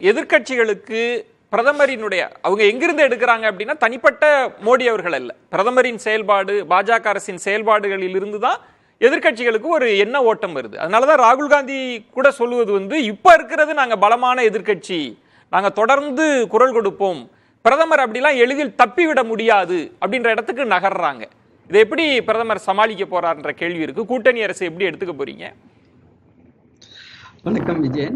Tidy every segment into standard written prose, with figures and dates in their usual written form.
எதிர்க்கட்சிகளுக்கு பிரதமரினுடைய அவங்க எங்கிருந்து எடுக்கிறாங்க அப்படின்னா தனிப்பட்ட மோடி அவர்கள் அல்ல, பிரதமரின் செயல்பாடு, பாஜக அரசின் செயல்பாடுகளில் இருந்து தான் எதிர்க்கட்சிகளுக்கு ஒரு எண்ண ஓட்டம் வருது. அதனாலதான் ராகுல் காந்தி கூட சொல்லுவது இப்ப இருக்கிறது நாங்க பலமான எதிர்க்கட்சி, நாங்க தொடர்ந்து குரல் கொடுப்போம், பிரதமர் அப்படிலாம் எளிதில் தப்பிவிட முடியாது அப்படின்ற இடத்துக்கு நகர்றாங்க. இதை எப்படி பிரதமர் சமாளிக்க போறார்ன்ற கேள்வி இருக்கு. கூட்டணி அரசு எப்படி எடுத்துக்க போறீங்க? வணக்கம் விஜயன்.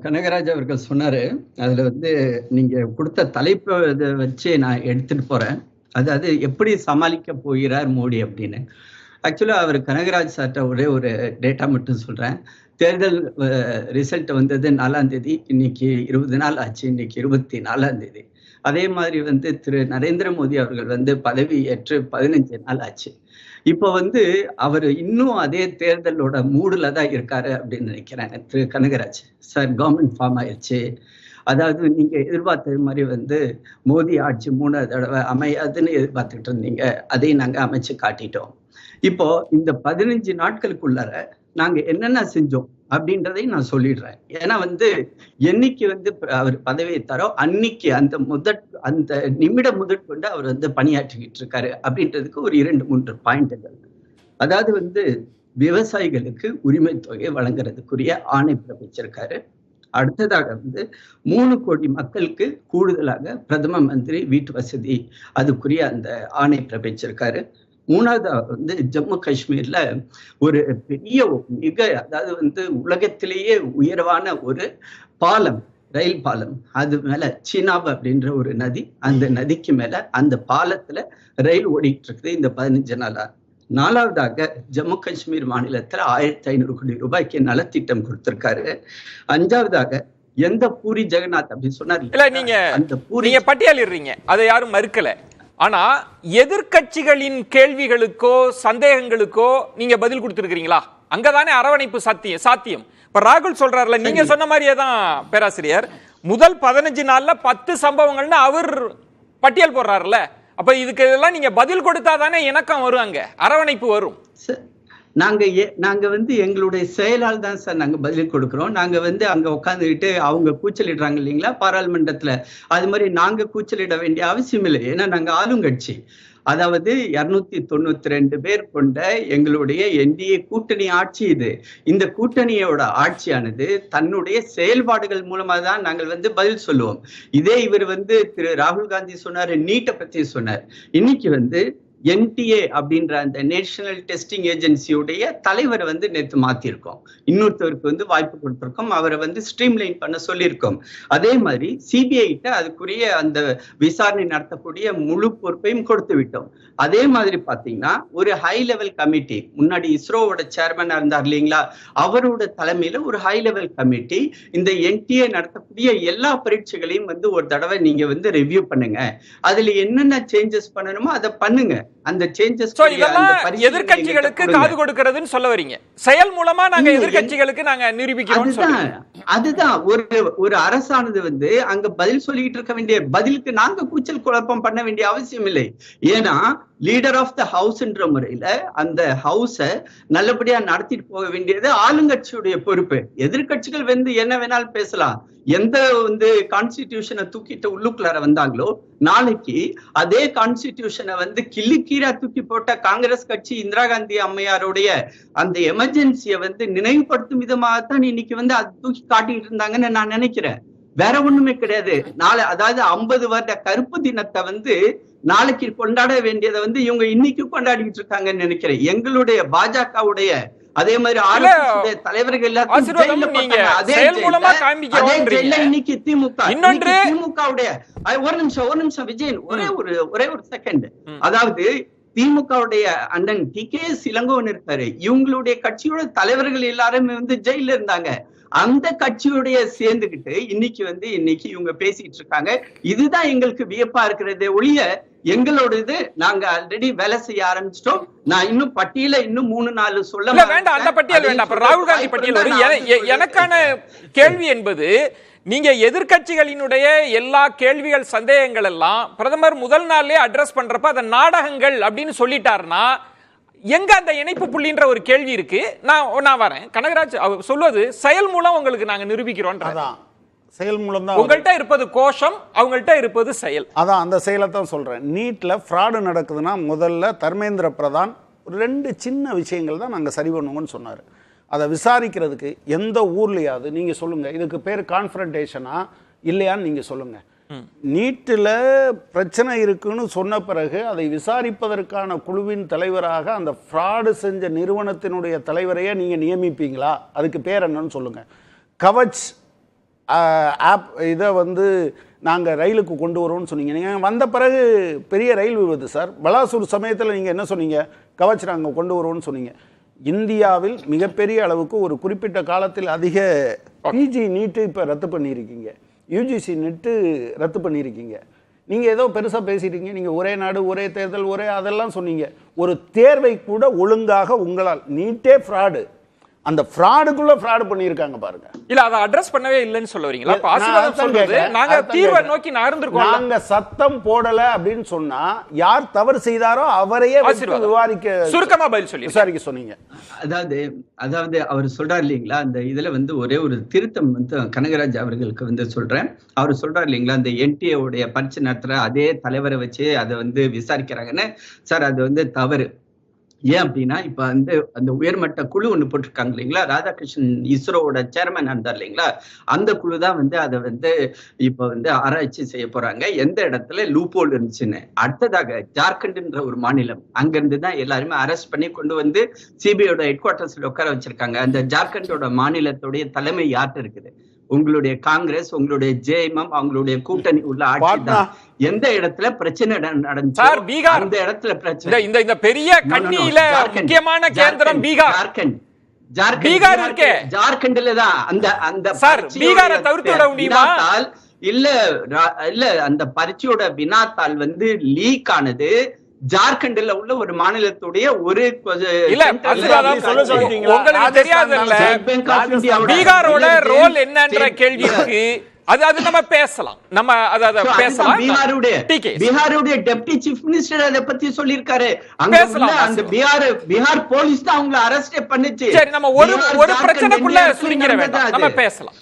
கனகராஜ் அவர்கள் சொன்னாரு, அதுல நீங்க கொடுத்த தலைப்பை வச்சு நான் எடுத்துட்டு போறேன். அதாவது எப்படி சமாளிக்க போகிறார் மோடி அப்படின்னு. ஆக்சுவலா அவர் கனகராஜ் சார்ட்ட ஒரே ஒரு டேட்டா மட்டும் சொல்றேன். தேர்தல் ரிசல்ட் வந்தது 4ஆம் தேதி, இன்னைக்கு 20 நாள் ஆச்சு, இன்னைக்கு 24ஆம் தேதி. அதே மாதிரி திரு நரேந்திர மோடி அவர்கள் பதவி ஏற்று 15 நாள் ஆச்சு. இப்போ அவர் இன்னும் அதே தேர்தலோட மூடுல தான் இருக்காரு அப்படின்னு நினைக்கிறேன். திரு கனகராஜ் சார், கவர்மெண்ட் ஃபார்ம் ஆயிடுச்சு, அதாவது நீங்க எதிர்பார்த்தது மாதிரி மோடி ஆட்சி 3 தடவை அமையாதுன்னு எதிர்பார்த்துட்டு இருந்தீங்க, அதையும் நாங்க அமைச்சு காட்டிட்டோம். இப்போ இந்த 15 நாட்களுக்குள்ளார நாங்க என்னென்ன செஞ்சோம் அப்படின்றதையும் நான் சொல்லிடுறேன். ஏன்னா என்னைக்கு அவர் பதவியேற்றாரோ அன்னைக்கு அந்த நிமிடம் முதற்கொண்டு அவர் பணியாற்றிக்கிட்டு இருக்காரு அப்படின்றதுக்கு ஒரு 2-3 பாயிண்ட்கள். அதாவது விவசாயிகளுக்கு உரிமை தொகை வழங்குறதுக்குரிய ஆணை பிறப்பிச்சிருக்காரு. அடுத்ததாக 3 கோடி மக்களுக்கு கூடுதலாக பிரதம மந்திரி வீட்டு வசதி அதுக்குரிய அந்த ஆணை பிறப்பிச்சிருக்காரு. மூணாவது ஜம்மு காஷ்மீர்ல ஒரு பெரிய அதாவது உலகத்திலேயே உயர்வான ஒரு பாலம், ரயில் பாலம், அது மேல சீனாப் அப்படின்ற ஒரு நதி, அந்த நதிக்கு மேல அந்த பாலத்துல ரயில் ஓடிட்டு இருக்குது இந்த 15 நாளா. 4வதாக ஜம்மு காஷ்மீர் மாநிலத்துல 1500 கோடி ரூபாய்க்கு நலத்திட்டம் கொடுத்திருக்காரு. 5வதாக எந்த பூரி ஜெகநாத் அப்படின்னு சொன்னார் இல்ல, நீங்க பட்டியலிடுறீங்க, அதை யாரும் மறுக்கல. ஆனா எதிர்க்கட்சிகளின் கேள்விகளுக்கோ சந்தேகங்களுக்கோ நீங்க பதில் கொடுத்திருக்கீங்களா? அங்கதானே அரவணைப்பு சாத்தியம். இப்ப ராகுல் சொல்றாருல, நீங்க சொன்ன மாதிரியே தான் பேராசிரியர், முதல் 15 நாள்ல 10 சம்பவங்கள்னு அவர் பட்டியல் போடுறாருல. அப்ப இதுக்கு எல்லாம் நீங்க பதில் கொடுத்தாதானே இணக்கம் வரும், அங்க அரவணைப்பு வரும். நாங்க எங்களுடைய செயலால் தான் சார் நாங்க பதில் கொடுக்கிறோம். நாங்க அங்க உட்காந்துக்கிட்டு அவங்க கூச்சலிடுறாங்க இல்லைங்களா பாராளுமன்றத்துல, அது மாதிரி நாங்க கூச்சலிட வேண்டிய அவசியம் இல்லை. ஏன்னா நாங்க ஆளுங்கட்சி. அதாவது 292 பேர் கொண்ட எங்களுடைய என்டிஏ கூட்டணி ஆட்சி இது. இந்த கூட்டணியோட ஆட்சியானது தன்னுடைய செயல்பாடுகள் மூலமா தான் நாங்கள் பதில் சொல்லுவோம். இதே இவர் திரு ராகுல் காந்தி சொன்னாரு, நீட்டை பத்தி சொன்னார். இன்னைக்கு என்டிஏ அப்படின்ற அந்த நேஷனல் டெஸ்டிங் ஏஜென்சியுடைய தலைவரை நேற்று மாத்திருக்கோம். இன்னொருத்தருக்கு வாய்ப்பு கொடுத்திருக்கோம், அவரை ஸ்ட்ரீம்லைன் பண்ண சொல்லியிருக்கோம். அதே மாதிரி சிபிஐ கிட்ட அதுக்குரிய அந்த விசாரணை நடத்தக்கூடிய முழு பொறுப்பையும் கொடுத்து விட்டோம். அதே மாதிரி பாத்தீங்கன்னா ஒரு ஹை லெவல் கமிட்டி, முன்னாடி இஸ்ரோவோட சேர்மனா இருந்தார் இல்லைங்களா, அவரோட தலைமையில ஒரு ஹை லெவல் கமிட்டி இந்த என்டிஏ நடத்தக்கூடிய எல்லா பரீட்சைகளையும் ஒரு தடவை நீங்க ரிவ்யூ பண்ணுங்க, அதுல என்னென்ன சேஞ்சஸ் பண்ணணுமோ அதை பண்ணுங்க. அந்த சேஞ்சஸ் எதிர்க்கட்சிகளுக்கு காது கொடுக்கிறதுன்னு சொல்ல வரீங்க. செயல் மூலமா நாங்க எதிர்க்கட்சிகளுக்கு நாங்க நிரூபிக்கிறோம். அதுதான் ஒரு அரசானது அங்க பதில் சொல்லிட்டு இருக்க வேண்டிய பதிலுக்கு நாங்க கூச்சல் குழப்பம் பண்ண வேண்டிய அவசியம் இல்லை. ஏன்னா லீடர் ஆஃப் த ஹவுஸ்ன்ற முறையில அந்த ஹவுஸ நல்லபடியா நடத்திட்டு போக வேண்டியது ஆளுங்கட்சியுடைய பொறுப்பு. எதிர்கட்சிகள் என்ன வேணாலும் பேசலாம். எந்த கான்ஸ்டிடியூஷனை தூக்கிட்டு உள்ளுக்குள்ளார வந்தாங்களோ, நாளைக்கு அதே கான்ஸ்டிடியூஷனை கிள்ளிக்கீரா தூக்கி போட்ட காங்கிரஸ் கட்சி இந்திரா காந்தி அம்மையாருடைய அந்த எமர்ஜென்சியை நினைவுபடுத்தும் விதமாகத்தான் இன்னைக்கு அது தூக்கி காட்டிட்டு இருந்தாங்கன்னு நான் நினைக்கிறேன். வேற ஒண்ணுமே கிடையாது. அதாவது 50 வருட கருப்பு தினத்தை நாளைக்கு கொண்டாட வேண்டியதை இவங்க இன்னைக்கு கொண்டாடிட்டு இருக்காங்கன்னு நினைக்கிறேன். எங்களுடைய பாஜகவுடைய அதே மாதிரி தலைவர்கள் இன்னைக்கு திமுகவுடைய ஒரு நிமிஷம் விஜயன், ஒரே ஒரு செகண்ட். அதாவது திமுகவுடைய அண்ணன் TKS இளங்கோவன் இருக்காரு, இவங்களுடைய கட்சியோட தலைவர்கள் எல்லாருமே ஜெயில இருந்தாங்க. அந்த கட்சியுடைய சேர்ந்துகிட்டு இன்னைக்கு இவங்க பேசிட்டு இருக்காங்க. இதுதான் எங்களுக்கு வியப்பா இருக்கிறது ஒழிய எங்களோட நாங்க ஆல்ரெடி வேலை செய்ய ஆரம்பிச்சிட்டோம். நான் இன்னும் பட்டியல இன்னும் 3-4 சொல்ல வேண்டாம். அந்த பட்டியல் வேண்டாம், ராகுல் காந்தி பட்டியல். எனக்கான கேள்வி என்பது, நீங்க எதிர்க்கட்சிகளினுடைய எல்லா கேள்விகள் சந்தேகங்கள் எல்லாம் பிரதமர் முதல் நாள்லயே அட்ரஸ் பண்றப்ப அதை நாடகங்கள் அப்படின்னு சொல்லிட்டாருன்னா எங்க அந்த இணைப்பு புள்ளின்ற ஒரு கேள்வி இருக்கு. நான் வரேன். கனகராஜ் சொல்வது செயல் மூலம் உங்களுக்கு நாங்க நிரூபிக்கிறோம். செயல் மூலம் தான். உங்கள்கிட்ட இருப்பது கோஷம், அவங்கள்ட்ட இருப்பது செயல். அதான் அந்த செயலை தான் சொல்றேன். நீட்ல ஃப்ராடு நடக்குதுன்னா முதல்ல தர்மேந்திர பிரதான் 2 சின்ன விஷயங்கள் தான் நாங்கள் சரி பண்ணுவோம்னு சொன்னார். அதை விசாரிக்கிறதுக்கு எந்த ஊர்லையாவது நீங்கள் சொல்லுங்கள், இதுக்கு பேர் கான்ஃபரன்டேஷனா இல்லையான்னு நீங்கள் சொல்லுங்கள். நீட்டில் பிரச்சனை இருக்குன்னு சொன்ன பிறகு அதை விசாரிப்பதற்கான குழுவின் தலைவராக அந்த ஃப்ராடு செஞ்ச நிறுவனத்தினுடைய தலைவரையே நீங்கள் நியமிப்பீங்களா? அதுக்கு பேர் என்னன்னு சொல்லுங்கள். கவச் ஆப் இதை நாங்கள் ரயிலுக்கு கொண்டு வரோம்னு சொன்னீங்க. நீங்கள் வந்த பிறகு பெரிய ரயில் விபத்து சார். பலாசூர் சமயத்தில் நீங்கள் என்ன சொன்னீங்க? கவச் நாங்கள் கொண்டு வரோம்னு சொன்னீங்க. இந்தியாவில் மிகப்பெரிய அளவுக்கு ஒரு குறிப்பிட்ட காலத்தில் அதிக பிஜி நீட்டு இப்போ ரத்து பண்ணியிருக்கீங்க, யூஜிசி நீட்டு ரத்து பண்ணியிருக்கீங்க. நீங்கள் ஏதோ பெருசாக பேசிட்டீங்க. நீங்கள் ஒரே நாடு ஒரே தேர்தல் ஒரே அதெல்லாம் சொன்னீங்க. ஒரு தேர்வை கூட ஒழுங்காக உங்களால், நீட்டே ஃப்ராடு, அந்த ஃப்ராடுக்குள்ள ஃப்ராடு பண்ணியிருக்காங்க பாருங்க. இல்ல அதை அட்ரஸ் பண்ணவே இல்லைன்னு சொல்ல வரீங்களா? ஆசீர்வாதம் சொல்றது நாங்க தீர்வை நோக்கி நகர்ந்திருக்கோம். நாங்க சத்தம் போடல அப்படின்னு சொன்னா யார் தவறு செய்தாரோ அவரையே விவாதிக்க, சுருக்கமா பதில் சொல்லி விசாரிக்க சொன்னீங்க. அதாவது அவர் சொல்றாரு இல்லைங்களா, அந்த இதுல ஒரே ஒரு திருத்தம் கனகராஜ் அவர்களுக்கு சொல்றேன். அவர் சொல்றாரு இல்லைங்களா, அந்த என்டிஏ உடைய பரீட்சை நடத்துற அதே தலைவரை வச்சு அதை விசாரிக்கிறாங்கன்னு. சார் அது தவறு. ஏன் அப்படின்னா, இப்ப அந்த உயர்மட்ட குழு ஒண்ணு போட்டிருக்காங்க இல்லைங்களா, ராதாகிருஷ்ணன் இஸ்ரோவோட சேர்மன் இருந்தார் இல்லைங்களா, அந்த குழு தான் அதை இப்ப ஆராய்ச்சி செய்ய போறாங்க, எந்த இடத்துல லூப்போல் இருந்துச்சுன்னு. அடுத்ததாக ஜார்க்கண்ட்ன்ற ஒரு மாநிலம், அங்க இருந்து தான் எல்லாருமே அரெஸ்ட் பண்ணி கொண்டு சிபிஐயோட ஹெட் குவார்டர்ஸ்ல உட்கார வச்சிருக்காங்க. அந்த ஜார்க்கண்டோட மாநிலத்துடைய தலைமை யார்கிட்ட இருக்குது? உங்களுடைய காங்கிரஸ், உங்களுடைய ஜேஎம்எம், அவங்களுடைய கூட்டணி உள்ள ஆட்சி தான். எந்த இடத்துல பிரச்சனை நடந்துச்சு, அந்த இடத்துல பிரச்சனை. இந்த பெரிய கண்ணியில முக்கியமான கேந்திரம் பீகார். பீகார் இருக்கே, ஜார்க்கண்ட்ல தான் அந்த சார் பீகாரை தவிர்த்து விட முடியுமா? இல்ல அந்த பரீட்சையோட வினாத்தாள் லீக் ஆனது ஜார்க்கண்ட்ல உள்ள ஒரு மாநிலத்துடைய ஒரு உங்களுக்கு தெரியாது பீகாரோட ரோல் என்னன்ற கேள்விக்கு அது நம்ம பேசலாம். பீகாருடைய டெப்டி சீஃப் மினிஸ்டர் அதை பத்தி சொல்லியிருக்காரு. அந்த பீகார் போலீஸ் தான் அவங்களை அரெஸ்ட் பண்ணுச்சு. சரி, நம்ம ஒரு பிரச்சனைக்குள்ள சுருங்கிட வேண்டாம், நம்ம பேசலாம்.